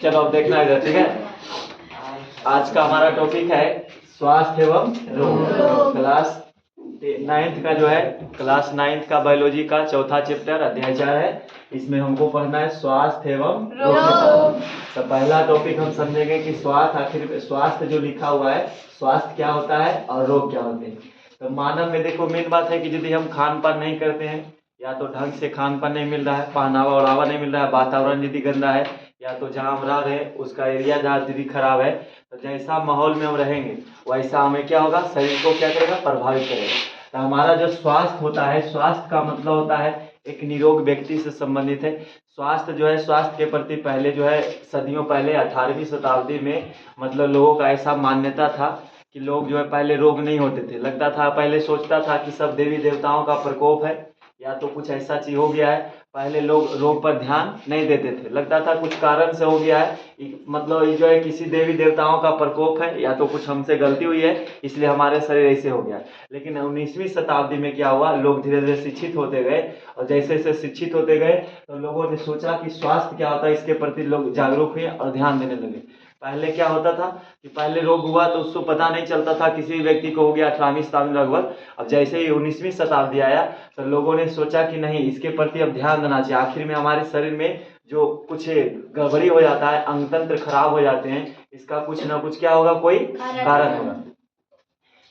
चलो अब देखना इधर, ठीक है। आज का हमारा टॉपिक है स्वास्थ्य एवं रोग। क्लास 9th का जो है, क्लास 9th का बायोलॉजी का चौथा चैप्टर अध्याय 4 है। इसमें हमको पढ़ना है स्वास्थ्य एवं रोग। तो पहला टॉपिक हम समझेंगे कि स्वास्थ्य, आखिर स्वास्थ्य जो लिखा हुआ है, स्वास्थ्य क्या होता है और रोग क्या होते हैं। तो मानव में देखो मेन बात है कि यदि हम खान पान नहीं करते हैं, या तो ढंग से खान पान नहीं मिल रहा है, पहनावा ओढ़ावा नहीं मिल रहा है, वातावरण यदि गंदा है, या तो जहाँ हम रह रहे हैं उसका एरिया जहाँ यदि खराब है, तो जैसा माहौल में हम रहेंगे वैसा हमें क्या होगा, शरीर को क्या करेगा, प्रभावित करेगा। तो हमारा जो स्वास्थ्य होता है, स्वास्थ्य का मतलब होता है एक निरोग व्यक्ति से संबंधित है। स्वास्थ्य जो है, स्वास्थ्य के प्रति पहले जो है सदियों पहले 18वीं शताब्दी में मतलब लोगों का ऐसा मान्यता था कि लोग जो है पहले रोग नहीं होते थे। लगता था, पहले सोचता था कि सब देवी देवताओं का प्रकोप है या तो कुछ ऐसा चीज हो गया है। पहले लोग रोग पर ध्यान नहीं देते थे, लगता था कुछ कारण से हो गया है, मतलब ये जो है किसी देवी देवताओं का प्रकोप है या तो कुछ हमसे गलती हुई है इसलिए हमारे शरीर ऐसे हो गया। लेकिन 19वीं शताब्दी में क्या हुआ, लोग धीरे धीरे शिक्षित होते गए, और जैसे जैसे शिक्षित होते गए तो लोगों ने सोचा कि स्वास्थ्य क्या होता है, इसके प्रति लोग जागरूक हुए और ध्यान देने लगे। पहले क्या होता था कि पहले रोग हुआ तो उसको पता नहीं चलता था, किसी व्यक्ति को हो गया 18वीं शताब्दी में लगभग। अब जैसे ही 19वीं शताब्दी आया तो लोगों ने सोचा कि नहीं, इसके प्रति अब ध्यान देना चाहिए। आखिर में हमारे शरीर में जो कुछ गड़बड़ी हो जाता है, अंग तंत्र खराब हो जाते हैं, इसका कुछ ना कुछ क्या होगा, कोई कारण होगा।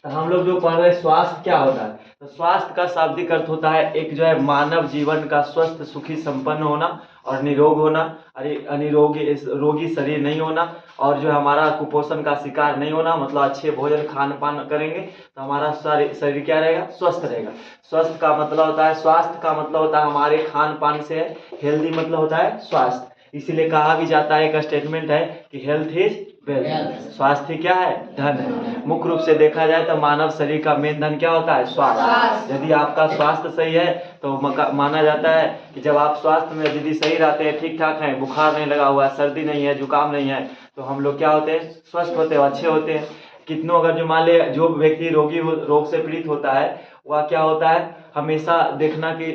तो हम लोग जो पढ़ रहे हैं स्वास्थ्य क्या होता है, तो स्वास्थ्य का शाब्दिक अर्थ होता है एक जो है मानव जीवन का स्वस्थ सुखी संपन्न होना और निरोग होना, अनिरोगी रोगी शरीर नहीं होना, और जो हमारा कुपोषण का शिकार नहीं होना। मतलब अच्छे भोजन खान पान करेंगे तो हमारा शरीर क्या रहेगा, स्वस्थ रहेगा। स्वस्थ का मतलब होता है, स्वास्थ्य का मतलब होता है हमारे खान पान से, हेल्दी मतलब होता है स्वास्थ्य। इसीलिए कहा भी जाता है, एक स्टेटमेंट है कि हेल्थ इज वेल्थ, स्वास्थ्य क्या है, धन है। मुख्य रूप से देखा जाए तो मानव शरीर का मेन धन क्या होता है, स्वास्थ्य। यदि आपका स्वास्थ्य सही है तो माना जाता है कि जब आप स्वास्थ्य में यदि सही रहते हैं, ठीक ठाक हैं, बुखार नहीं लगा हुआ है, सर्दी नहीं है, जुकाम नहीं है, तो हम लोग क्या होते हैं, स्वस्थ होते हैं, अच्छे होते हैं। कितनों अगर जो मान ले जो व्यक्ति रोग से पीड़ित होता है, वह क्या होता है, हमेशा देखना कि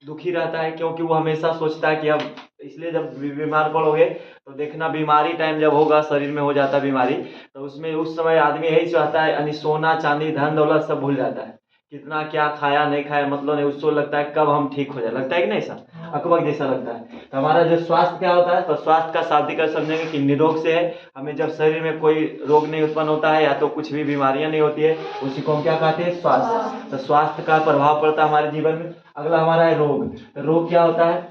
दुखी रहता है, क्योंकि वो हमेशा सोचता है कि अब, इसलिए जब बीमार पड़ोगे तो देखना बीमारी टाइम जब होगा, शरीर में हो जाता है बीमारी, तो उसमें उस समय आदमी यही चाहता है, यानी सोना चांदी धन दौलत सब भूल जाता है, कितना क्या खाया नहीं खाया मतलब नहीं, उसको लगता है कब हम ठीक हो जाए, लगता है कि नहीं सर, अकबर जैसा लगता है। तो हमारा जो स्वास्थ्य क्या होता है, तो स्वास्थ्य का शाब्दिक अर्थ समझेंगे कि निरोग से है, हमें जब शरीर में कोई रोग नहीं उत्पन्न होता है या तो कुछ भी बीमारियां नहीं होती है, उसी को हम क्या कहते हैं, स्वास्थ्य। तो स्वास्थ्य का प्रभाव पड़ता है हमारे जीवन में। अगला हमारा है रोग। तो रोग क्या होता है,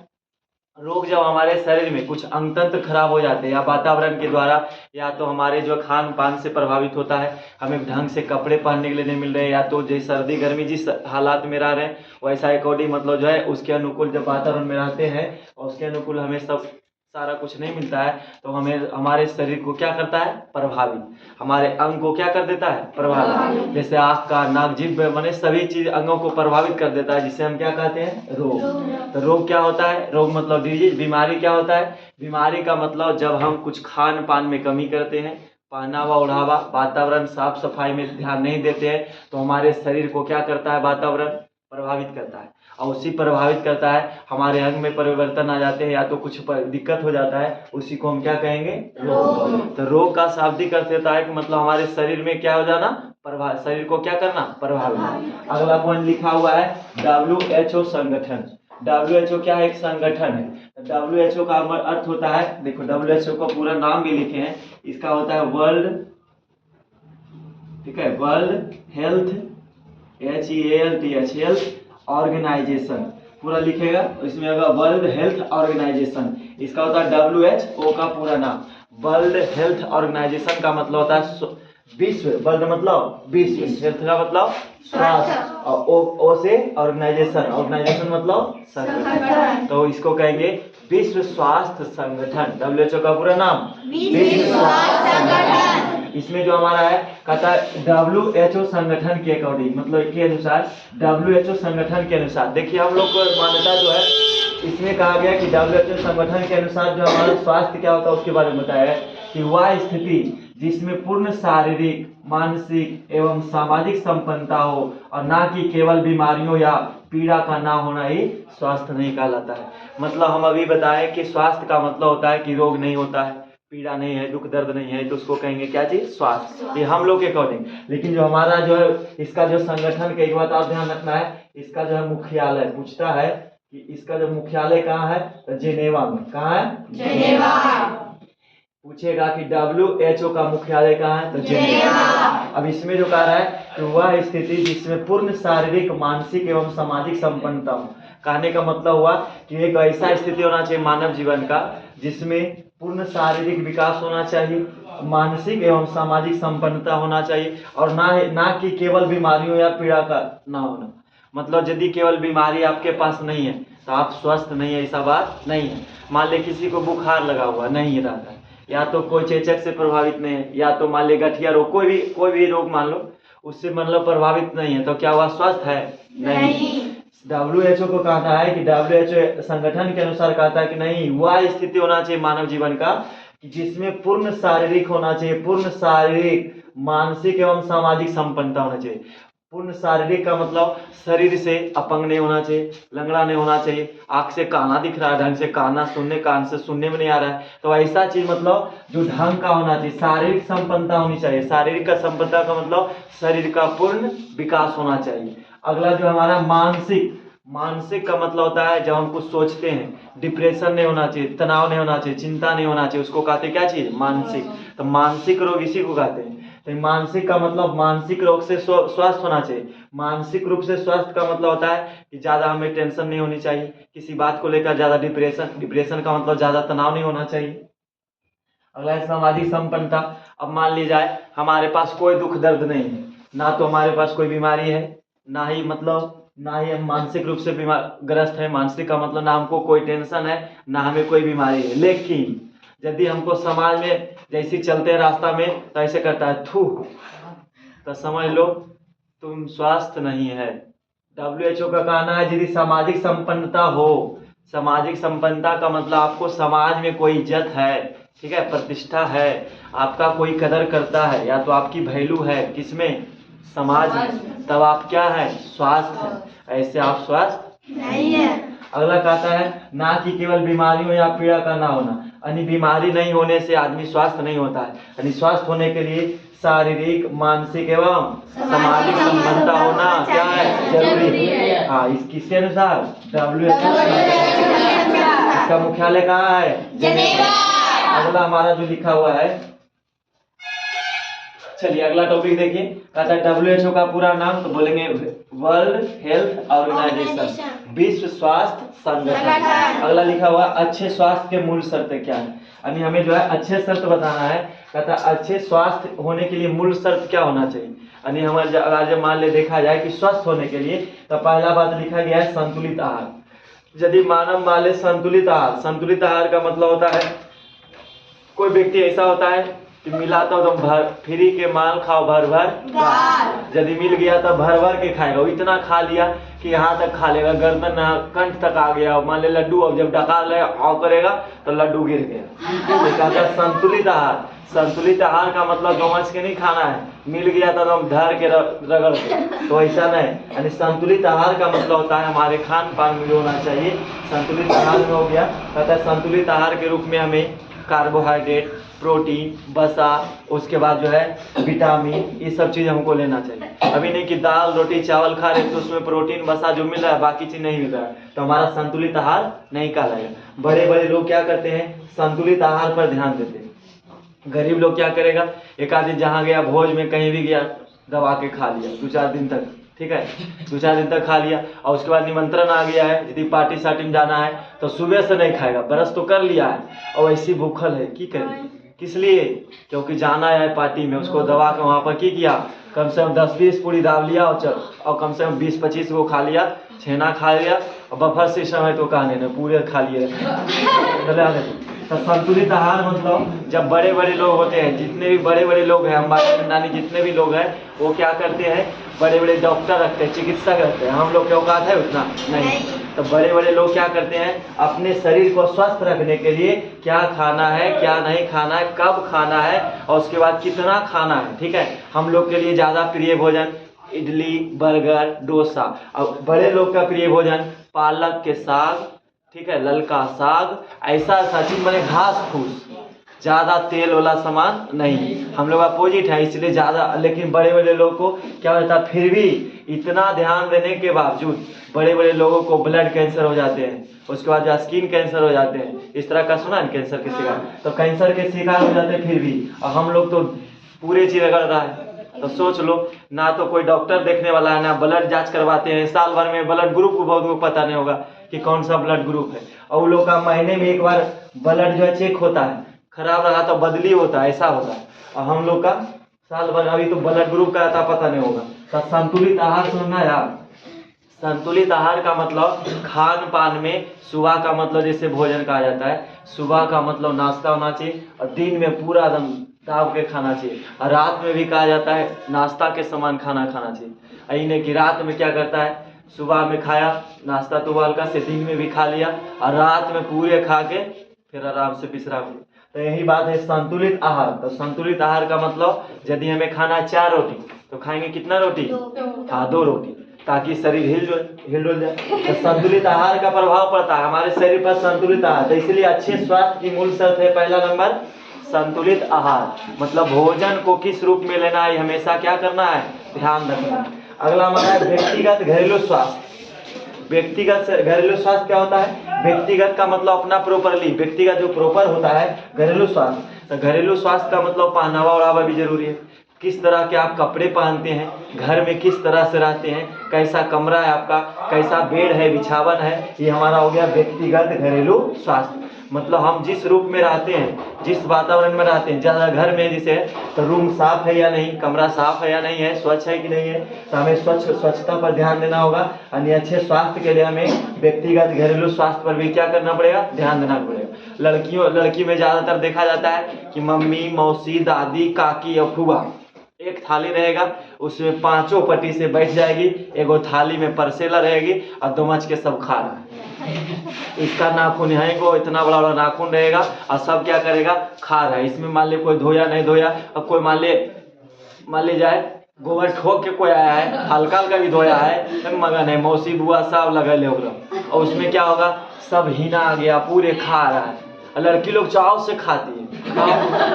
रोग जब हमारे शरीर में कुछ अंग तंत्र खराब हो जाते हैं या वातावरण के द्वारा, या तो हमारे जो खान पान से प्रभावित होता है, हमें ढंग से कपड़े पहनने के लिए नहीं मिल रहे, या तो जैसे सर्दी गर्मी जिस हालात में रह रहे हैं वैसा अकॉर्डिंग मतलब जो है उसके अनुकूल जब वातावरण में रहते हैं और उसके अनुकूल हमें सब सारा कुछ नहीं मिलता है, तो हमें हमारे शरीर को क्या करता है, प्रभावित, हमारे अंग को क्या कर देता है, प्रभावित। जैसे आँख का नाक जीभ मैंने सभी चीज अंगों को प्रभावित कर देता है, जिसे हम क्या कहते हैं, रोग। तो रोग क्या होता है, रोग मतलब डिजीज, बीमारी क्या होता है, बीमारी का मतलब जब हम कुछ खान पान में कमी करते हैं, पहनावा ओढ़ावा वातावरण साफ सफाई में ध्यान नहीं देते हैं, तो हमारे शरीर को क्या करता है, वातावरण प्रभावित करता है, और उसी प्रभावित करता है, हमारे अंग में परिवर्तन आ जाते हैं या तो कुछ दिक्कत हो जाता है, उसी को हम क्या कहेंगे, रोग। तो रोग का शाब्दिक अर्थ होता है कि मतलब हमारे शरीर में क्या हो जाना, प्रभाव, शरीर को क्या करना, प्रभावित। अगला पॉइंट लिखा हुआ है WHO संगठन। WHO क्या है, एक संगठन है। WHO का अर्थ होता है, देखो WHO का पूरा नाम भी लिखे हैं, इसका होता है वर्ल्ड, ठीक है, world health, HEALTH, health organisation पूरा लिखेगा, इसमें होगा वर्ल्ड हेल्थ ऑर्गेनाइजेशन, इसका होता है WHO का पूरा नाम। वर्ल्ड हेल्थ ऑर्गेनाइजेशन का मतलब होता है विश्व, वर्ल्ड मतलब विश्व, हेल्थ का मतलब स्वास्थ्य, और ओ से ऑर्गेनाइजेशन, ऑर्गेनाइजेशन मतलब संगठन, तो इसको कहेंगे विश्व स्वास्थ्य संगठन। WHO का पूरा नाम विश्व स्वास्थ्य संगठन। इसमें जो हमारा है कहता है WHO संगठन के अकॉर्डिंग, मतलब के अनुसार, WHO संगठन के अनुसार, देखिए हम लोग को मान्यता जो है इसमें कहा गया कि WHO संगठन के अनुसार जो हमारा स्वास्थ्य क्या होता है उसके बारे में बताया है कि वह स्थिति जिसमें पूर्ण शारीरिक मानसिक एवं सामाजिक संपन्नता हो, और ना कि केवल बीमारियों या पीड़ा का ना होना ही स्वास्थ्य नहीं कहलाता है। मतलब हम अभी बताएं कि स्वास्थ्य का मतलब होता है कि रोग नहीं होता है, पीड़ा नहीं है, दुख दर्द नहीं है, तो उसको कहेंगे क्या चीज? स्वास्थ्य। ये हम लोग के अकॉर्डिंग। लेकिन जो हमारा जो है इसका जो संगठन का एक बात आप ध्यान रखना है, इसका जो है मुख्यालय पूछता है कि इसका जो मुख्यालय कहाँ है? तो जेनेवा में। कहाँ है? जेनेवा। पूछेगा कि WHO का मुख्यालय कहाँ है? तो जेनेवा। अब इसमें जो कह रहा है कि वह स्थिति जिसमें पूर्ण शारीरिक, मानसिक एवं सामाजिक संपन्नता हो। कहने का मतलब हुआ कि एक ऐसा स्थिति होना चाहिए मानव जीवन का जिसमें पूर्ण शारीरिक विकास होना चाहिए, मानसिक एवं सामाजिक संपन्नता होना चाहिए, और ना कि केवल बीमारियों या पीड़ा का ना होना। मतलब यदि केवल बीमारी आपके पास नहीं है तो आप स्वस्थ नहीं है, ऐसा बात नहीं है। मान ले किसी को बुखार लगा हुआ नहीं रहता, या तो कोई चेचक से प्रभावित नहीं है, या तो मान ले गठिया रोग, कोई भी रोग मान लो, उससे मतलब प्रभावित नहीं है, तो क्या वह स्वस्थ है? नहीं। WHO को कहता है कि WHO संगठन के अनुसार कहता है कि नहीं, वह स्थिति होना चाहिए मानव जीवन का कि जिसमें पूर्ण शारीरिक होना चाहिए, पूर्ण शारीरिक, मानसिक एवं सामाजिक संपन्नता होना चाहिए। पूर्ण शारीरिक का मतलब शरीर से अपंग नहीं होना चाहिए, लंगड़ा नहीं होना चाहिए, आँख से काना दिख रहा है ढंग से, कान से सुनने में नहीं आ रहा है, तो ऐसा चीज मतलब जो ढंग का होना चाहिए, शारीरिक संपन्नता होनी चाहिए। शारीरिक का संपन्नता का मतलब शरीर का पूर्ण विकास होना चाहिए। अगला जो हमारा मानसिक का मतलब होता है जब हम कुछ सोचते हैं, डिप्रेशन नहीं होना चाहिए, तनाव नहीं होना चाहिए, चिंता नहीं होना चाहिए, उसको कहते हैं क्या चीज? मानसिक। तो मानसिक रोग इसी को कहते हैं। तो मानसिक का मतलब मानसिक रोग से स्वस्थ होना चाहिए। मानसिक रूप से स्वस्थ का मतलब होता है कि ज़्यादा हमें टेंशन नहीं होनी चाहिए, किसी बात को लेकर ज़्यादा डिप्रेशन का मतलब ज़्यादा तनाव नहीं होना चाहिए। अगला है सामाजिक संपन्नता। अब मान ली जाए हमारे पास कोई दुख दर्द नहीं है, ना तो हमारे पास कोई बीमारी है, ना ही हम मानसिक रूप से बीमार ग्रस्त है। मानसिक का मतलब ना हमको कोई टेंशन है, ना हमें कोई बीमारी है। लेकिन यदि हमको समाज में जैसे चलते हैं रास्ता में तो ऐसे करता है थू, तो समझ लो तुम स्वास्थ्य नहीं है। WHO का कहना है यदि सामाजिक संपन्नता हो, सामाजिक संपन्नता का मतलब आपको समाज में कोई इज्जत है, ठीक है, प्रतिष्ठा है, आपका कोई कदर करता है, या तो आपकी वैल्यू है किसमें? समाज में, तब आप क्या है? स्वास्थ्य है। ऐसे आप स्वस्थ नहीं है। अगला कहता है ना कि केवल बीमारियों या पीड़ा का ना होना, यानी बीमारी नहीं होने से आदमी स्वस्थ नहीं होता है। यानी स्वस्थ होने के लिए शारीरिक, मानसिक एवं सामाजिक संपन्नता होना क्या है? जरूरी है। हाँ, इस किसके अनुसार? WHO। इसका मुख्यालय कहाँ है? जेनेवा। अगला हमारा जो लिखा हुआ है, चलिए अगला टॉपिक देखिए। कहता है WHO का पूरा नाम, तो बोलेंगे वर्ल्ड हेल्थ ऑर्गेनाइजेशन, विश्व स्वास्थ्य संगठन। अगला लिखा हुआ अच्छे स्वास्थ्य के मूल शर्त क्या है, यानी हमें जो है अच्छे शर्त बताना है। कहता है अच्छे स्वास्थ्य होने के लिए मूल शर्त क्या होना चाहिए, यानी हमारे अगर जब मान ले देखा जाए कि स्वस्थ होने के लिए, तो पहला बात लिखा गया है संतुलित आहार। यदि मानव मान ले संतुलित आहार का मतलब होता है कोई व्यक्ति ऐसा होता है कि मिला तो तुम फ्री के माल खाओ भर यदि मिल गया तो भर के खाएगा। वो इतना खा लिया कि यहाँ तक खा लेगा, गर्दन कंठ तक आ गया। मान ले लड्डू, अब जब डकार ले ऑफ करेगा तो लड्डू गिर गया। संतुलित आहार का मतलब गमच के नहीं खाना है, मिल गया तो एकदम धर के रगड़ के, तो ऐसा नहीं। यानी संतुलित आहार का मतलब होता है हमारे खान पान में होना चाहिए। संतुलित आहार में हो गया, कहता है संतुलित आहार के रूप में हमें कार्बोहाइड्रेट, प्रोटीन, वसा, उसके बाद जो है विटामिन, ये सब चीज़ हमको लेना चाहिए। अभी नहीं कि दाल रोटी चावल खा रहे तो उसमें प्रोटीन वसा जो मिल रहा है बाकी चीज़ नहीं मिल रहा है, तो हमारा संतुलित आहार नहीं कहलाएगा। बड़े बड़े लोग क्या करते हैं? संतुलित आहार पर ध्यान देते हैं। गरीब लोग क्या करेगा? एक आदमी जहाँ गया भोज में कहीं भी गया, दबा के खा लिया 2-4 दिन तक, ठीक है, 2-4 दिन तक खा लिया, और उसके बाद निमंत्रण आ गया है, यदि पार्टी सार्टी में जाना है तो सुबह से नहीं खाएगा, ब्रश तो कर लिया है और ऐसी भूखल है, की करे? किस लिए? क्योंकि जाना है पार्टी में, उसको दबा के वहाँ पर की किया, कम से कम 10-20 पूरी दाब लिया और कम से कम 20-25 को खा लिया, छेना खा लिया, और बफर सिस्टम है तो कहने न पूरे खा लिए। तो संतुलित आहार मतलब जब बड़े बड़े लोग होते हैं, जितने भी बड़े बड़े लोग हैं, हमारे नानी जितने भी लोग हैं, वो क्या करते हैं? बड़े बड़े डॉक्टर रखते हैं, चिकित्सक रखते हैं। हम लोग के औकात है उतना नहीं। तो बड़े बड़े लोग क्या करते हैं? अपने शरीर को स्वस्थ रखने के लिए क्या खाना है, क्या नहीं खाना है, कब खाना है, और उसके बाद कितना खाना है, ठीक है। हम लोग के लिए ज़्यादा प्रिय भोजन इडली, बर्गर, डोसा, और बड़े लोग का प्रिय भोजन पालक के साग, ठीक है, ललका साग, ऐसा चीज बने घास फूस, ज़्यादा तेल वाला सामान नहीं। हम लोग अपोजिट है, इसलिए ज़्यादा, लेकिन बड़े बड़े लोगों को क्या होता है, फिर भी इतना ध्यान देने के बावजूद बड़े बड़े लोगों को ब्लड कैंसर हो जाते हैं, उसके बाद जो स्किन कैंसर हो जाते हैं, इस तरह का सुना है कैंसर के शिकार, तो कैंसर के शिकार हो जाते हैं फिर भी, और हम लोग तो पूरे चीज़ रगड़ रहा है। तो सोच लो, ना तो कोई डॉक्टर देखने वाला है, ना ब्लड जांच करवाते हैं, साल भर में ब्लड ग्रुप को बहुत को पता नहीं होगा कि कौन सा ब्लड ग्रुप है, और उन लोग का महीने में एक बार ब्लड जो है चेक होता है, खराब रहा तो बदली होता है, ऐसा होता है। और हम लोग का साल भर अभी तो ब्लड ग्रुप का आता पता नहीं होगा। तो संतुलित आहार सुनना यार, संतुलित आहार का मतलब खान पान में सुबह का मतलब जैसे भोजन कहा जाता है, सुबह का मतलब नाश्ता होना चाहिए, और दिन में पूरा एकदम दाब के खाना चाहिए, और रात में भी कहा जाता है नाश्ता के समान खाना खाना चाहिए। इन्हें कि रात में क्या करता है, सुबह में खाया नाश्ता तो हल्का से, दिन में भी खा लिया, और रात में पूरे खा के फिर आराम से विश्राम लिया। तो यही बात है संतुलित आहार। तो संतुलित आहार का मतलब यदि हमें खाना है 4 रोटी, तो खाएंगे कितना रोटी? हाँ 2 रोटी, ताकि शरीर हिल जाए। तो संतुलित आहार का प्रभाव पड़ता है हमारे शरीर पर, संतुलित आहार। तो इसलिए अच्छे स्वास्थ्य की मूल शर्त है, पहला नंबर संतुलित आहार, मतलब भोजन को किस रूप में लेना है हमेशा क्या करना है, ध्यान रखना है। अगला हमारा है व्यक्तिगत घरेलू स्वास्थ्य। व्यक्तिगत घरेलू स्वास्थ्य क्या होता है? व्यक्तिगत का मतलब अपना प्रॉपरली, व्यक्तिगत जो प्रॉपर होता है घरेलू स्वास्थ्य। तो घरेलू स्वास्थ्य का मतलब पहनावा ओढ़ावा भी जरूरी है, किस तरह के आप कपड़े पहनते हैं, घर में किस तरह से रहते हैं, कैसा कमरा है आपका, कैसा बेड है, बिछावन है, ये हमारा हो गया व्यक्तिगत घरेलू स्वास्थ्य। मतलब हम जिस रूप में रहते हैं, जिस वातावरण में रहते हैं, ज़्यादा घर में जैसे तो रूम साफ है या नहीं, कमरा साफ है या नहीं है, स्वच्छ है कि नहीं है, तो हमें स्वच्छता पर ध्यान देना होगा। अन्य अच्छे स्वास्थ्य के लिए हमें व्यक्तिगत घरेलू स्वास्थ्य पर भी क्या करना पड़ेगा, ध्यान देना पड़ेगा। लड़की में ज़्यादातर देखा जाता है कि मम्मी, मौसी, दादी, काकी और फूफा एक थाली रहेगा, उसमें 5 पट्टी से बैठ जाएगी, एगो थाली में परसेला रहेगी और 2 मच के सब खा रहा है। इसका नाखून है को इतना बड़ा बड़ा नाखून रहेगा, और सब क्या करेगा, खा रहा है। इसमें मान ले कोई धोया नहीं धोया, और कोई मान ले जाए गोबर ठोक के कोई आया है, हल्का हल्का भी धोया है, मगन है, मौसी बुआ सब लगा ले होगा, और उसमें क्या होगा, सब हिना आ गया, पूरे खा रहा है। लड़की लोग चाव से खाती है।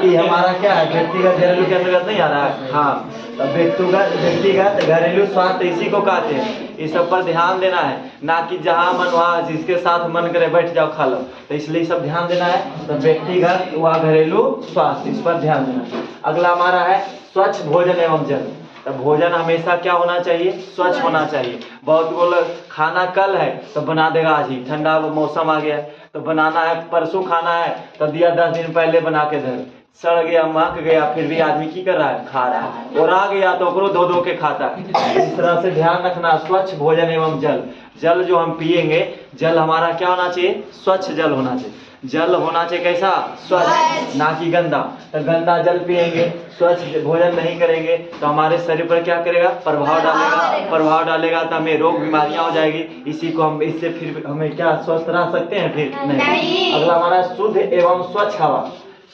ये हमारा क्या है, व्यक्तिगत घरेलू के अंतर्गत नहीं आ रहा है। हाँ, तो व्यक्तिगत घरेलू स्वास्थ्य इसी को कहते हैं। इस सब पर ध्यान देना है, ना कि जहाँ मन वहाँ जिसके साथ मन करे बैठ जाओ खा लो। तो इसलिए सब ध्यान देना है। तो व्यक्तिगत व घरेलू स्वास्थ्य, इस पर ध्यान देना है। अगला हमारा है स्वच्छ भोजन एवं जल। तो भोजन हमेशा क्या होना चाहिए, स्वच्छ होना चाहिए। बहुत बोल खाना कल है तो बना देगा आज ही, ठंडा मौसम आ गया तो बनाना है, परसों खाना है तो दिया 10 दिन पहले बना के धर, सड़ गया, महक गया, फिर भी आदमी की कर रहा है, खा रहा है, और आ गया तो ओकरो धो के खाता है। इस तरह से ध्यान रखना। स्वच्छ भोजन एवं जल, जल जो हम पिएंगे, जल हमारा क्या होना चाहिए, स्वच्छ जल होना चाहिए। जल होना चाहिए कैसा, स्वच्छ, ना कि गंदा। तो गंदा जल पिएंगे, स्वच्छ भोजन नहीं करेंगे तो हमारे शरीर पर क्या करेगा, प्रभाव डालेगा तो हमें रोग बीमारियां हो जाएगी। इसी को हम, इससे फिर हमें क्या स्वस्थ रह सकते हैं, फिर नहीं। अगला हमारा शुद्ध एवं स्वच्छ हवा।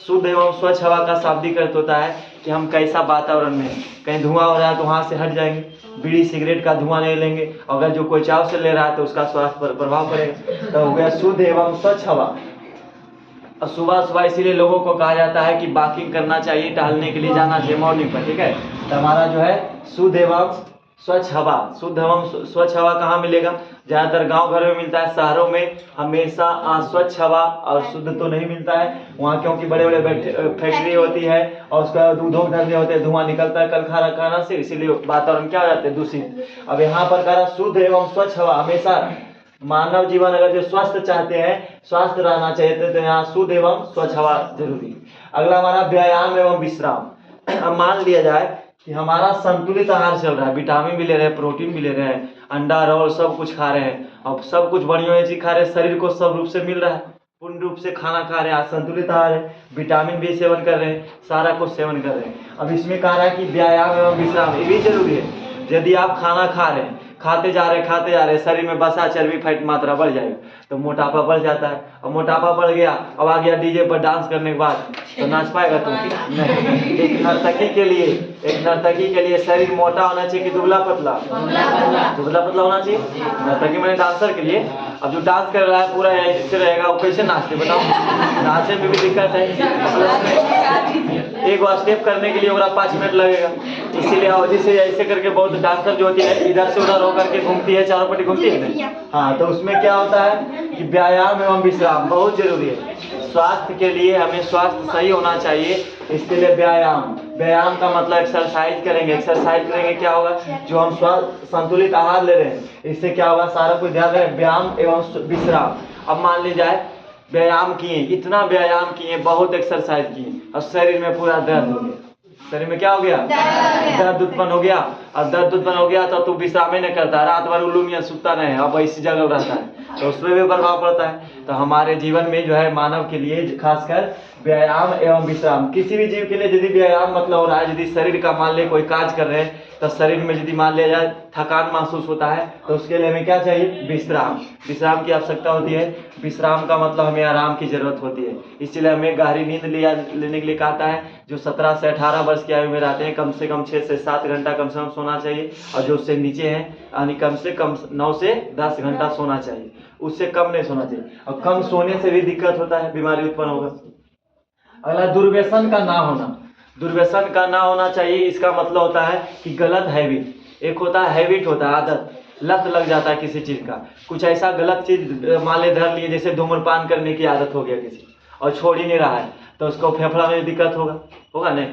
शुद्ध एवं स्वच्छ हवा का शाब्दिक अर्थ होता है कि हम कैसा वातावरण में, कहीं धुआं हो रहा है तो वहाँ से हट जाएंगे, बीड़ी सिगरेट का धुआं नहीं लेंगे। अगर जो कोई चाव से ले रहा है तो उसका स्वास्थ्य पर प्रभाव पड़ेगा। तो हो गया शुद्ध एवं स्वच्छ हवा। और सुबह सुबह इसीलिए लोगों को कहा जाता है कि वॉकिंग करना चाहिए, टहलने के लिए जाना चाहिए मॉर्निंग पर, ठीक है। तो हमारा जो है शुद्ध एवं स्वच्छ हवा, शुद्ध एवं स्वच्छ हवा कहाँ मिलेगा, ज़्यादातर गांव घर में मिलता है। शहरों में हमेशा स्वच्छ हवा और शुद्ध तो नहीं मिलता है वहाँ, क्योंकि बड़े बड़े फैक्ट्री होती है और उसका उद्योग धंधे होते हैं, धुआं निकलता है कल खाना से, इसीलिए वातावरण क्या हो जाते हैं, दूषित। अब यहाँ पर कह रहा शुद्ध एवं स्वच्छ हवा। हमेशा मानव जीवन अगर जो स्वस्थ चाहते हैं, स्वस्थ रहना चाहिए, तो यहाँ शुद्ध एवं स्वच्छ हवा जरूरी। अगला हमारा व्यायाम एवं विश्राम। अब मान लिया जाए कि हमारा संतुलित आहार चल रहा है, विटामिन भी ले रहे हैं, प्रोटीन भी ले रहे हैं, अंडा रोल सब कुछ खा रहे हैं, और सब कुछ बढ़िया चीज खा रहे हैं, शरीर को सब रूप से मिल रहा है, पूर्ण रूप से खाना खा रहे हैं, संतुलित आहार है, विटामिन भी सेवन कर रहे हैं, सारा कुछ सेवन कर रहे हैं। अब इसमें कह रहा है कि व्यायाम एवं विश्राम, ये भी जरूरी है। यदि आप खाना खा रहे हैं, खाते जा रहे शरीर में बसा चर्बी फैट मात्रा बढ़ जाएगा तो मोटापा बढ़ जाता है। और मोटापा बढ़ गया, अब आ गया डीजे पर डांस करने के बाद तो नाच पाएगा तुम? नहीं। एक नर्तकी के लिए शरीर मोटा होना चाहिए कि दुबला पतला? दुबला पतला होना चाहिए नर्तकी में, डांसर के लिए। अब जो डांस कर रहा है पूरा ऐसे रहेगा, वो कैसे नाचते बताओ? नाचने में भी दिक्कत है, एक स्टेप करने के लिए पूरा 5 मिनट लगेगा। इसीलिए जैसे ऐसे करके बहुत डांसर जो होती है इधर से उधर होकर के घूमती है, चारों पट्टी घूमती है। हाँ, तो उसमें क्या होता है कि व्यायाम एवं विश्राम बहुत जरूरी है। स्वास्थ्य के लिए हमें स्वास्थ्य सही होना चाहिए, इसके लिए व्यायाम का मतलब एक्सरसाइज करेंगे क्या होगा? जो हम संतुलित आहार ले रहे हैं इससे क्या होगा? सारा कुछ ध्यान रहे, व्यायाम एवं विश्राम। अब मान ली जाए व्यायाम किए, इतना व्यायाम किए, बहुत एक्सरसाइज किए और शरीर में पूरा दर्द हो गया, शरीर में क्या हो गया? दर्द उत्पन्न हो गया। अब दर्द उत्पन्न हो गया तो तू विश्राम ही नहीं करता, रात भर उल्लू मियां सुतता नहीं, अब ऐसी जगह रहता है तो उसमें भी प्रभाव पड़ता है। तो हमारे जीवन में जो है मानव के लिए खासकर व्यायाम एवं विश्राम, किसी भी जीव के लिए यदि व्यायाम मतलब हो रहा है, यदि शरीर का मान ले कोई कार्य कर रहे हैं तो शरीर में यदि मान लिया जाए थकान महसूस होता है तो उसके लिए हमें क्या चाहिए? विश्राम की आवश्यकता होती है। विश्राम का मतलब हमें आराम की जरूरत होती है, इसलिए हमें गहरी नींद लेने के लिए कहता है जो 17 से 18 वर्ष की आयु में रहते हैं कम से कम 6 से 7 घंटा कम से कम सोना चाहिए, और जो उससे नीचे हैं यानी कम से कम 9 से 10 घंटा सोना चाहिए, उससे कम नहीं सोना चाहिए। और कम सोने से भी दिक्कत होता है, बीमारी उत्पन्न होगा। अगला दुर्व्यसन का ना होना चाहिए। इसका मतलब होता है कि गलत हैबिट, एक होता है हैबिट, होता है आदत, लत लग जाता है किसी चीज का, कुछ ऐसा गलत चीज मान ले धर लिए, जैसे धूम्रपान करने की आदत हो गया किसी और छोड़ ही नहीं रहा है तो उसको फेफड़ा में दिक्कत होगा नहीं,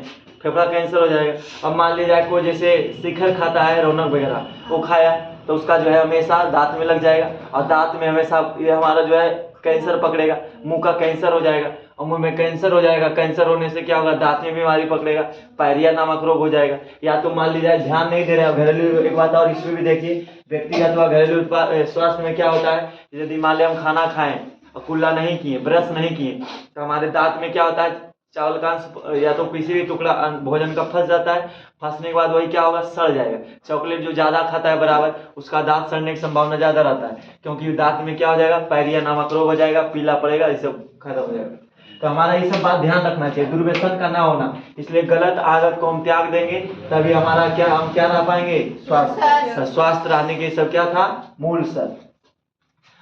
फेफड़ा कैंसर हो जाएगा। अब मान लीजिए कोई जैसे शिखर खाता है, रौनक वगैरह वो खाया तो उसका जो है हमेशा दांत में लग जाएगा और दांत में हमेशा ये हमारा जो है कैंसर पकड़ेगा, मुंह का कैंसर हो जाएगा और मुंह में कैंसर हो जाएगा। कैंसर होने से क्या होगा? दांत में बीमारी पकड़ेगा, पायरिया नामक रोग हो जाएगा। या तो मान लीजिए ध्यान नहीं दे रहे हो घरेलू, एक बात और इसमें भी देखिए व्यक्तिगत व घरेलू स्वास्थ्य में क्या होता है, यदि मान लिया हम खाना खाएं और कुल्ला नहीं किए, ब्रश नहीं किए तो हमारे दांत में क्या होता है? चावल का अंश या तो किसी भी टुकड़ा भोजन का फंस जाता है, फंसने के बाद वही क्या होगा? सड़ जाएगा। चॉकलेट जो ज्यादा खाता है बराबर उसका दांत सड़ने की संभावना ज्यादा रहता है, क्योंकि दांत में क्या हो जाएगा? पायरिया नामक रोग हो जाएगा, पीला पड़ेगा, ये सब खत्म हो जाएगा। तो हमारा ये सब बात ध्यान रखना चाहिए, दुर्व्यसन का ना होना। इसलिए गलत आदत को हम त्याग देंगे तभी हमारा हम क्या रह पाएंगे? स्वास्थ्य रहने के सब क्या था? मूल शर्त।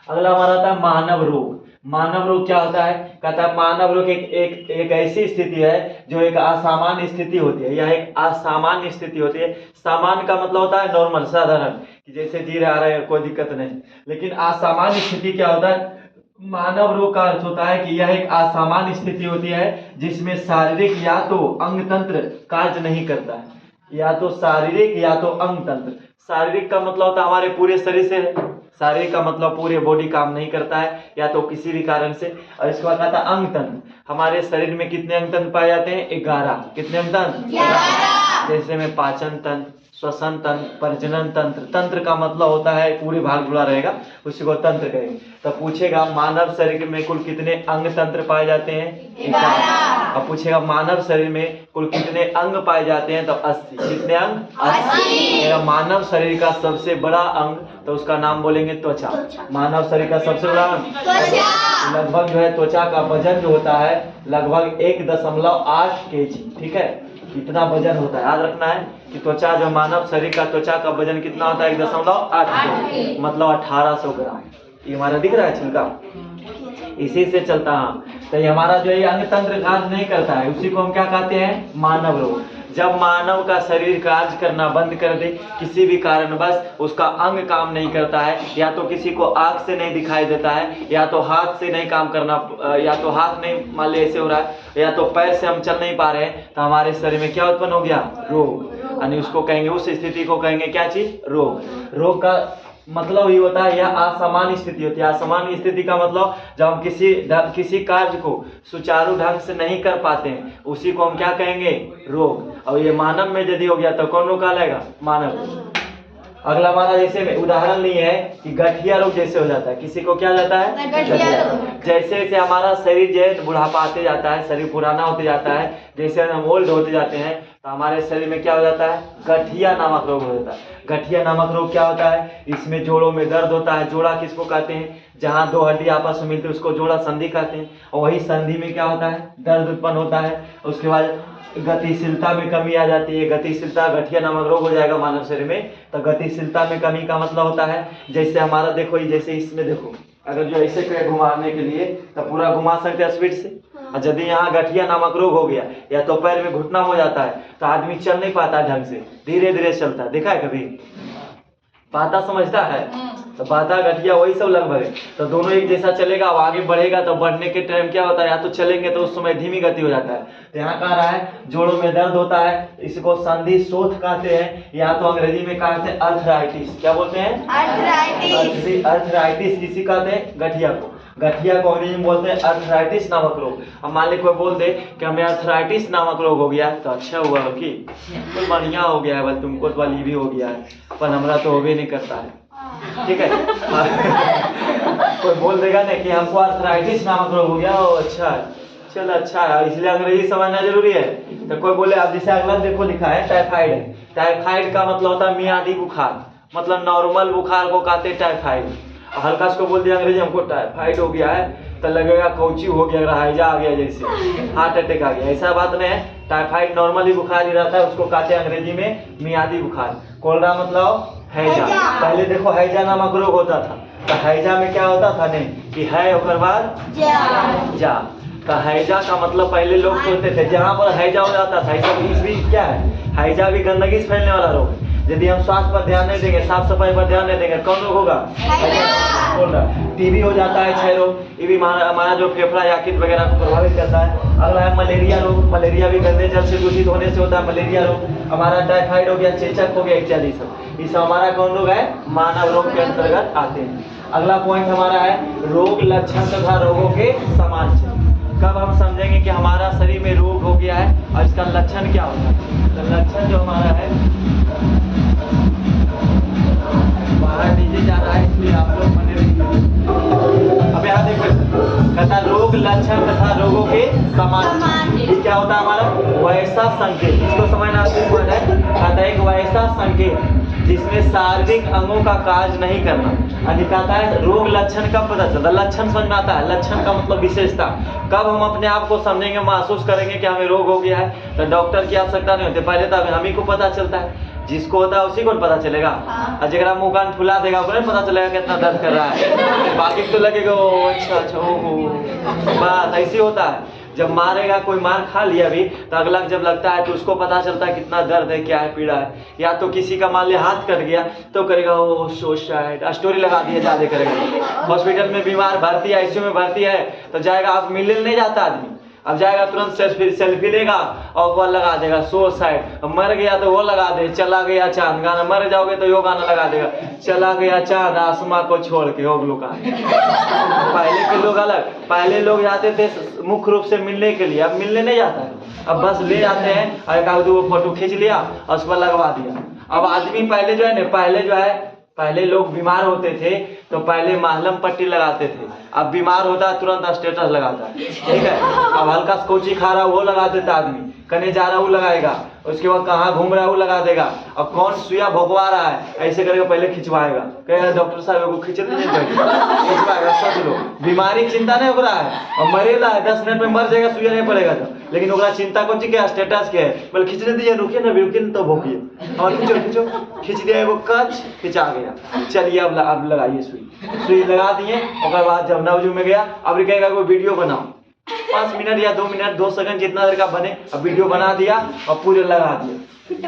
अगला हमारा था मानव रोग। मानव रोग क्या होता है? कहता है मानव रोग एक ऐसी स्थिति है जो एक असामान्य स्थिति होती है, यह एक असामान्य स्थिति होती है। सामान्य का मतलब होता है नॉर्मल, साधारण, कि जैसे जी रहा है कोई दिक्कत नहीं। लेकिन असामान्य स्थिति क्या होता है? मानव रोग का अर्थ होता है कि यह एक असामान्य स्थिति होती है जिसमें शारीरिक या तो अंग तंत्र कार्य नहीं करता है, या तो शारीरिक या तो अंग तंत्र। शारीरिक का मतलब होता है हमारे पूरे शरीर से, शारीरिक का मतलब पूरे बॉडी काम नहीं करता है या तो किसी भी कारण से। और इसके बाद आता है अंग तंत्र। हमारे शरीर में कितने अंग तंत्र पाए जाते हैं? 11। कितने अंग तंत्र? 11। जैसे में पाचन तंत्र, श्वसन तंत्र, प्रजनन तंत्र। तंत्र का मतलब होता है पूरे भाग जुड़ा रहेगा, उसी को तंत्र कहेंगे। तो पूछेगा मानव शरीर में कुल कितने अंग तंत्र पाए जाते हैं? 11। अब पूछेगा मानव शरीर में कुल कितने अंग पाए जाते हैं? तो 80। कितने अंग? 80। मानव शरीर का सबसे बड़ा अंग तो उसका नाम बोलेंगे त्वचा। मानव शरीर का सबसे बड़ा अंग त्वचा। लगभग जो है त्वचा का वजन जो होता है लगभग 1.8 kg। ठीक है, इतना वजन होता है। याद रखना है कि त्वचा जो मानव शरीर का त्वचा का वजन कितना होता है? 1.8 kg, मतलब 1800 ग्राम। ये हमारा दिख रहा है छिलका, इसी से चलता है। तो ये हमारा जो ये अंग तंत्र कार्य नहीं करता है, उसी को हम क्या कहते हैं? मानव रोग। जब मानव का शरीर कार्य करना बंद कर दे, किसी भी कारणवश उसका अंग काम नहीं करता है, या तो किसी को आंख से नहीं दिखाई देता है, या तो हाथ से नहीं काम करना, या तो हाथ नहीं मान ली ऐसे हो रहा है, या तो पैर से हम चल नहीं पा रहे हैं, तो हमारे शरीर में क्या उत्पन्न हो गया? रोग। यानी उसको कहेंगे, उस स्थिति को कहेंगे क्या चीज? रोग। रोग का मतलब ये होता है यह असामान्य स्थिति होती है। असामान्य स्थिति का मतलब जब हम किसी कार्य को सुचारू ढंग से नहीं कर पाते हैं, उसी को हम क्या कहेंगे? रोग। और ये मानव में यदि हो गया तो कौन रोग कहलाएगा? मानव। अगला हमारा जैसे में उदाहरण नहीं है कि गठिया रोग जैसे हो जाता है। किसी को क्या हो जाता है? गठिया रोग। जैसे जैसे हमारा शरीर जो है बुढ़ापा आते जाता है, शरीर पुराना होते जाता है, जैसे हम ओल्ड होते जाते हैं तो हमारे शरीर में क्या हो जाता है? गठिया नामक रोग हो जाता है। गठिया नामक रोग क्या होता है, इसमें जोड़ों में दर्द होता है। जोड़ा किसको कहते हैं, जहाँ दो हड्डी आपस में मिलती है उसको जोड़ा संधि कहते हैं। और वही संधि में क्या होता है, दर्द उत्पन्न होता है। उसके बाद गतिशीलता में कमी आ जाती है। गतिशीलता, गठिया नामक रोग हो जाएगा मानव शरीर में, तो गतिशीलता में कमी का मतलब होता है जैसे हमारा देखो, जैसे इसमें देखो, अगर जो ऐसे कहे घुमाने के लिए तो पूरा घुमा सकते हैं स्पीड से। और यदि यहाँ गठिया नामक रोग हो गया या तो पैर में घुटना हो जाता है तो आदमी चल नहीं पाता ढंग से, धीरे धीरे चलता है। देखा है कभी, पाता समझता है, तो पाता गठिया वही सब लगभग है। तो दोनों एक जैसा चलेगा, अब आगे बढ़ेगा तो बढ़ने के टाइम क्या होता है, या तो चलेंगे तो उस समय धीमी गति हो जाता है। तो यहाँ कह रहा है जोड़ों में दर्द होता है, इसको संधि शोथ कहते हैं, या तो अंग्रेजी में कहते हैं अर्थराइटिस। क्या बोलते हैं, अर्थराइटिस। अर्थराइटिस किसी कहते हैं, गठिया को। गठिया को अंग्रेजी में बोलते हैं अर्थराइटिस नामक रोग। अब मान ली कोई बोल दे कि हमें अर्थराइटिस नामक रोग हो गया, तो अच्छा हुआ कि कोई बढ़िया हो गया है, बस तुमको तो वाली भी हो गया है, पर हमारा तो होबे नहीं करता है। ठीक है कोई बोल देगा ना कि हमको अर्थराइटिस नामक रोग हो गया, ओ अच्छा है, चल अच्छा है, इसलिए अंग्रेजी समझना जरूरी है। तो कोई बोले, अब जैसे अगला देखो लिखा है टाइफाइड है। टाइफाइड का मतलब होता है मियादी बुखार, मतलब नॉर्मल बुखार को कहते हैं टाइफाइड। हल्का से बोल दिया अंग्रेजी हमको टाइफाइड हो गया है तो लगेगा कौची हो गया, हैजा आ गया, जैसे हार्ट अटैक आ गया। ऐसा बात नहीं है, टाइफाइड नॉर्मली बुखार ही रहता है, उसको कहते हैं अंग्रेजी में मियादी बुखार। कोलरा मतलब हैजा। पहले देखो हैजा नामक रोग होता था, तो हैजा में क्या होता था नहीं कि है और बाद जा। तो हैजा का मतलब पहले लोग सोचते थे जहाँ पर हैजा हो जाता था, इस भी क्या है, हैजा भी गंदगी से फैलने वाला रोग है। यदि हम स्वास्थ्य पर ध्यान नहीं देंगे, साफ सफाई पर ध्यान नहीं देंगे, कौन रोग होगा, टीबी हो जाता है, क्षय रोग, ये भी हमारा जो फेफड़ा यकृत वगैरह को प्रभावित करता है। अगला है मलेरिया रोग, मलेरिया भी गंदे जल से दूषित होने से होता है मलेरिया रोग। हमारा टाइफाइड हो गया, चेचक हो गया इत्यादि सब, ये सब हमारा कौन रोग है, मानव रोग के अंतर्गत आते हैं। अगला पॉइंट हमारा है रोग लक्षण तथा रोगों के समान चिन्ह। कब हम समझेंगे कि हमारा शरीर में रोग हो गया है और इसका लक्षण क्या होता है। तो लक्षण जो हमारा है, बाहर नीचे जा रहा है इसलिए आप लोग बने रहिए। अब यहाँ देखो कहता रोग लक्षण तथा रोगों के समान। ये क्या होता है हमारा, वैसा संकेत, इसको समझना आसान है। कहता है एक वैसा संकेत जिसमें शारीरिक अंगों का कार्य नहीं करना। कहता है रोग लक्षण कब पता चलता है, लक्षण समझ में आता है। लक्षण का मतलब विशेषता, कब हम अपने आप को समझेंगे, महसूस करेंगे कि हमें रोग हो गया है। तो डॉक्टर की आवश्यकता नहीं होती, पहले तो हम ही को पता चलता है, जिसको होता है उसी को पता चलेगा। और जगह मुंह कान फुला देगा उनको नहीं पता चलेगा कितना दर्द कर रहा है, बाकी तो लगेगा ओ अच्छा अच्छा ओहो, बस ऐसे होता है। जब मारेगा, कोई मार खा लिया भी तो अगला जब लगता है तो उसको पता चलता है कितना दर्द है, क्या है, पीड़ा है। या तो किसी का मान लिया हाथ कट गया तो करेगा ओ सो सैड, स्टोरी लगा दिया, ज्यादा करेगा। हॉस्पिटल में बीमार भर्ती है, आईसीयू में भर्ती है तो जाएगा, अब मिलने नहीं जाता आदमी, अब जाएगा तुरंत सेल्फी लेगा और वो लगा देगा सो साइड। मर गया तो वो लगा दे, चला गया चांद गाना, मर जाओगे तो यो गाना लगा देगा, चला गया चांद आसमां को छोड़ के, हो लोग। पहले के लोग अलग, पहले लोग जाते थे मुख्य रूप से मिलने के लिए, अब मिलने नहीं जाता है, अब बस ले जाते हैं और एक आध वो फोटो खींच लिया और उस पर लगवा दिया। अब आदमी पहले जो है ना, पहले लोग बीमार होते थे तो पहले महलम पट्टी लगाते थे, अब बीमार होता है तुरंत स्टेटस लगाता है। ठीक है, अब हल्का कोची खा रहा वो लगा देता आदमी, कने जा रहा वो लगाएगा, उसके बाद कहाँ घूम रहा है वो लगा देगा, और कौन सुइया भोगवा रहा है ऐसे करके पहले खिंचवाएगा, कहेगा डॉक्टर साहब को खिंच खिंचवाएगा। सोच लो, बीमारी चिंता नहीं हो रहा है और मरेगा 10 मिनट में मर जाएगा, सुइया नहीं पड़ेगा तो, लेकिन ओकरा चिंता कौन सी क्या, स्टेटस के है, बोले खिंचने दीजिए, रुकिए ना तो भोगिए, और खिंचो खिंचो, खिंच दिया वो कच खिंचा गया, चलिए अब लगाइए सुई लगा दिए। और बाद जब नवजू में गया, अब कहेगा कोई वीडियो बनाओ, 5 मिनट या 2 मिनट 2 सेकंड जितना देर का बने, अब वीडियो बना दिया और पूरे लगा दिया।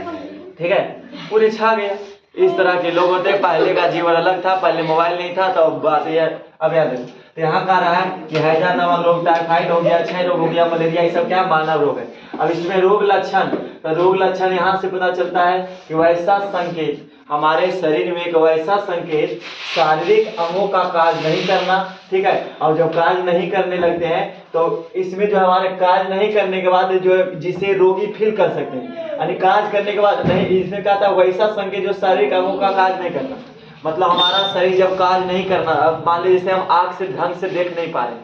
ठीक है, पूरे छा गया। इस तरह के लोग होते, पहले का जीवन अलग था, पहले मोबाइल नहीं था, तो बात ये अब याद है। तो यहाँ कह रहा है कि हैजा नामक रोग, टाइफाइड हो गया, क्षय रोग हो गया, मलेरिया, ये सब क्या मानव रोग है। अब इसमें रोग लक्षण, तो रोग लक्षण यहाँ से पता चलता है कि वैसा संकेत, हमारे शरीर में एक वैसा संकेत, शारीरिक अंगों का कार्य नहीं करना। ठीक है, और जब कार्य नहीं करने लगते हैं तो इसमें जो हमारे कार्य नहीं करने के बाद जो जिसे रोगी फील कर सकते हैं, यानी कार्य करने के बाद नहीं, इसमें क्या था वैसा संकेत जो शारीरिक अंगों का कार्य नहीं करना, मतलब हमारा शरीर जब कार्य नहीं करना, अब मान लीजिए जैसे हम आँख से ढंग से देख नहीं पा रहे,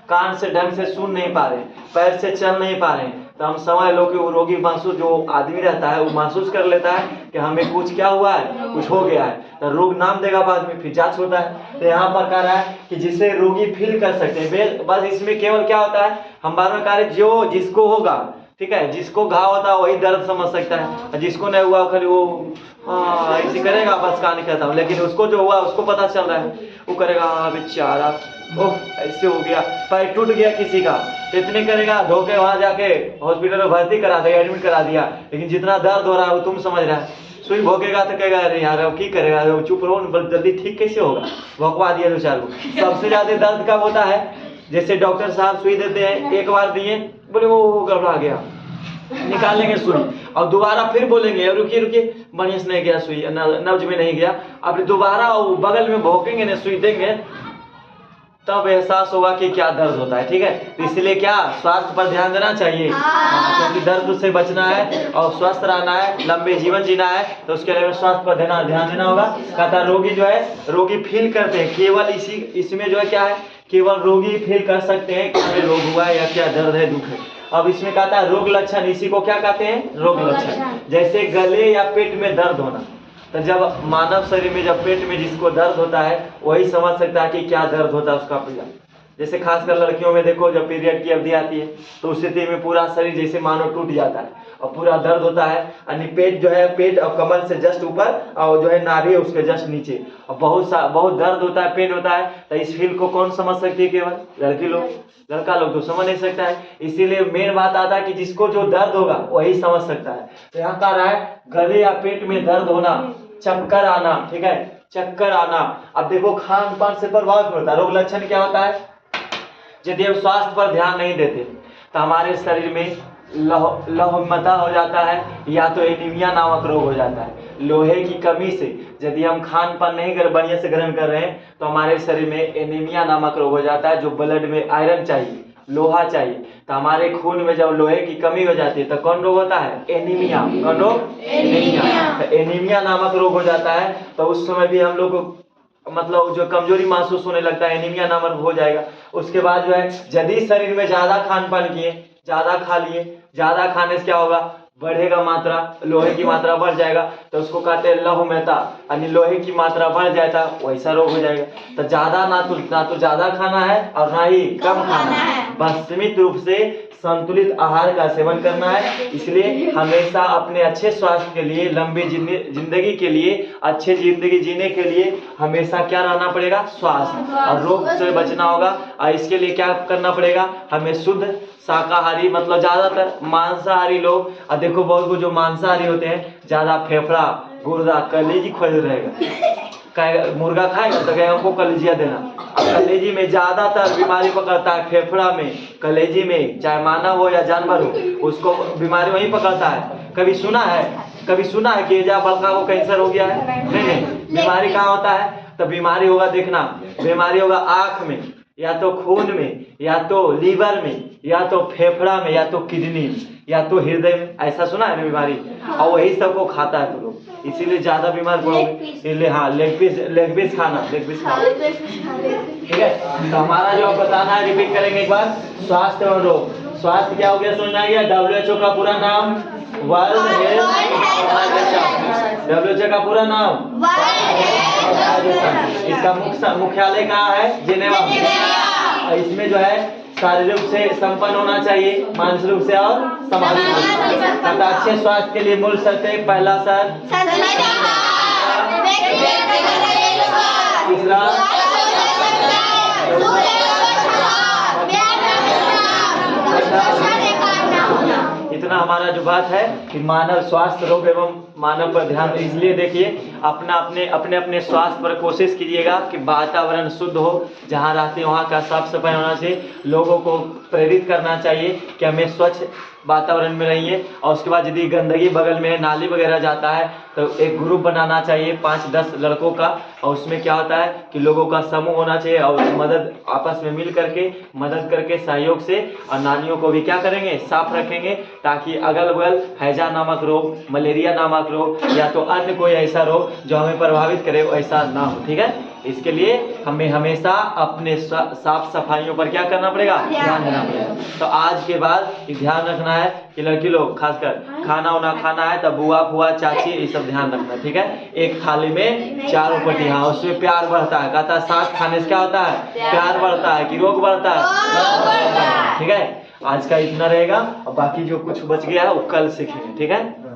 कान से ढंग से सुन नहीं पा रहे, पैर से चल नहीं पा रहे, तो हम समझ लो कि वो रोगी महसूस, जो आदमी रहता है वो महसूस कर लेता है कि हमें कुछ क्या हुआ है, कुछ हो गया है, तो रोग नाम देगा बाद में, फिर जांच होता है। तो यहाँ पर कह रहा है कि जिसे रोगी फील कर सकते हैं, बस इसमें केवल क्या होता है, हम बार बार कह रहे जो जिसको होगा, ठीक है, जिसको घाव होता है वही दर्द समझ सकता है, जिसको नहीं हुआ खाली वो ऐसे करेगा बस कहानी खत्म, लेकिन उसको जो हुआ उसको पता चल रहा है, वो करेगा हाँ बेचारा ओह ऐसे हो गया, पैर टूट गया किसी का, तो इतने करेगा धोके वहां जाके हॉस्पिटल में भर्ती करा दिया, एडमिट करा दिया, लेकिन जितना दर्द हो रहा है वो तुम समझ रहा है। सुई भोगेगा तो कहेगा अरे यार अब की करेगा, चुप रहो, जल्दी ठीक कैसे होगा, भोंकवा दिया दो चार को। सबसे ज्यादा दर्द कब होता है, जैसे डॉक्टर साहब सुई देते हैं, एक बार दिए बोले वो गड़बड़ा गया, निकालेंगे सुई और दोबारा फिर बोलेंगे रुकिए रुकिए बढ़िया से नहीं गया सुई, नब्ज में नहीं गया, अब दोबारा बगल में भोंकेंगे ना सुई देंगे, तब एहसास होगा कि क्या दर्द होता है। ठीक है, तो इसलिए क्या स्वास्थ्य पर ध्यान देना चाहिए, क्योंकि दर्द से बचना है और स्वस्थ रहना है, लंबे जीवन जीना है, तो उसके लिए स्वास्थ्य पर ध्यान देना होगा। कहता रोगी जो है, रोगी फील करते हैं, केवल इसमें जो है क्या है, केवल रोगी फील कर सकते हैं कि हमें रोग हुआ है या क्या दर्द है, दुख है। अब इसमें कहता है रोग लक्षण, इसी को क्या कहते हैं, रोग लक्षण। जैसे गले या पेट में दर्द होना, तो जब मानव शरीर में जब पेट में जिसको दर्द होता है वही समझ सकता है कि क्या दर्द होता है उसका पीड़ा। जैसे खासकर लड़कियों में देखो जब पीरियड की अवधि आती है तो उस स्थिति में पूरा शरीर जैसे मानो टूट जाता है और पूरा दर्द होता है, यानी पेट जो है, पेट और कमर से जस्ट ऊपर और जो है नाभि है उसके जस्ट नीचे, और बहुत दर्द होता है, पेन होता है। तो इस फील को कौन समझ सकती है, केवल लड़की लोग, लड़का लोग तो समझ नहीं सकता है। इसीलिए मेन बात आता है कि जिसको जो दर्द होगा वही समझ सकता है। तो यहाँ कह रहा है गले या पेट में दर्द होना, चक्कर आना, ठीक है, चक्कर आना। अब देखो खान पान से प्रभावित होता है। रोग लक्षण क्या होता है, यदि हम स्वास्थ्य पर ध्यान नहीं देते तो हमारे शरीर में लौहमता हो जाता है, या तो एनीमिया नामक रोग हो जाता है। लोहे की कमी से यदि हम खान पान नहीं बढ़िया से ग्रहण कर रहे हैं तो हमारे शरीर में एनीमिया नामक रोग हो जाता है। जो ब्लड में आयरन चाहिए, लोहा चाहिए, तो हमारे खून में जब लोहे की कमी हो जाती है तो कौन रोग होता है, एनीमिया। कौन रोग, एनीमिया। तो एनीमिया नामक रोग हो जाता है, तो उस समय भी हम लोग को मतलब जो कमजोरी महसूस होने लगता है, एनीमिया नामक हो जाएगा। उसके बाद जो है यदि शरीर में ज्यादा खान पान किए, ज्यादा खा लिए, ज्यादा खाने से क्या होगा, बढ़ेगा मात्रा, लोहे की मात्रा बढ़ जाएगा, तो उसको कहते हैं लौहमता, यानी लोहे की मात्रा बढ़ जाता वैसा रोग हो जाएगा। तो ज्यादा ना तो ज्यादा खाना है और ना ही कम खाना है, बस सीमित रूप से संतुलित आहार का सेवन करना है। इसलिए हमेशा अपने अच्छे स्वास्थ्य के लिए, लंबी जिंदगी के लिए, अच्छे जिंदगी जीने के लिए हमेशा क्या रहना पड़ेगा, स्वास्थ्य, और रोग से बचना होगा। और इसके लिए क्या करना पड़ेगा, हमें शुद्ध शाकाहारी, मतलब ज्यादातर मांसाहारी लोग, और देखो बहुत को जो मांसाहारी होते हैं ज्यादा फेफड़ा, गुर्दा, कलेजी खोज रहेगा, मुर्गा खाएगा तो कहेगा हमको कलेजिया देना। अब कलेजी में ज्यादातर बीमारी पकड़ता है, फेफड़ा में, कलेजी में, चाहे मानव हो या जानवर हो, उसको बीमारी वही पकड़ता है। कभी सुना है कि एजा बलका को कैंसर हो गया है? नहीं, बीमारी कहाँ होता है, तो बीमारी होगा, देखना, बीमारी होगा आँख में, या तो खून में, या तो लीवर में, या तो फेफड़ा में, या तो किडनी में, या तो हृदय में। ऐसा सुना है ना बीमारी, और वही सबको खाता है तो लोग, इसीलिए ज्यादा बीमार पड़ोगे। इसलिए हाँ, लेग पीस खाना, ठीक है। तो हमारा जो बताना है, रिपीट करेंगे एक बार, स्वास्थ्य और रोग। स्वास्थ्य क्या हो गया, समझना गया, WHO का पूरा नाम वर्ल्ड हेल्थ ऑर्गेनाइजेशन। WHO का पूरा नाम वर्ल्ड हेल्थ ऑर्गेनाइजेशन। इसका मुख्यालय कहाँ है, जिनेवा। इसमें जो है शारीरिक रूप से संपन्न होना चाहिए, मानसिक रूप से और सामाजिक रूप से। तथा अच्छे स्वास्थ्य के लिए मूल शर्तें, पहला शर्त तीसरा इतना हमारा जो बात है कि मानव स्वास्थ्य, रोग एवं मानव पर ध्यान। इसलिए देखिए अपने स्वास्थ्य पर कोशिश कीजिएगा कि वातावरण शुद्ध हो, जहाँ रहते हैं वहाँ का साफ सफाई होना चाहिए। लोगों को प्रेरित करना चाहिए कि हमें स्वच्छ वातावरण में रहिए। और उसके बाद यदि गंदगी बगल में नाली वगैरह जाता है तो एक ग्रुप बनाना चाहिए 5-10 लड़कों का, और उसमें क्या होता है कि लोगों का समूह होना चाहिए और मदद आपस में मिल करके मदद करके सहयोग से, और नालियों को भी क्या करेंगे, साफ रखेंगे, ताकि अगल बगल हैजा नामक रोग, मलेरिया नामक रोग, या तो अन्य कोई ऐसा रोग जो हमें प्रभावित करे, ऐसा ना हो। ठीक है। इसके लिए हमें हमेशा अपने साफ सफाइयों पर क्या करना पड़ेगा, ध्यान देना पड़ेगा। तो आज के बाद ध्यान रखना है कि लड़की लोग खासकर खाना वाना खाना है तो बुआ फुआ चाची ये सब ध्यान रखना, ठीक है। एक थाली में 4 उपटी, हाँ उसमें प्यार बढ़ता है, कहता है साथ खाने से क्या होता है, प्यार बढ़ता है कि रोग बढ़ता है, ठीक है। आज का इतना रहेगा और बाकी जो कुछ बच गया है वो कल सीखेंगे, ठीक है।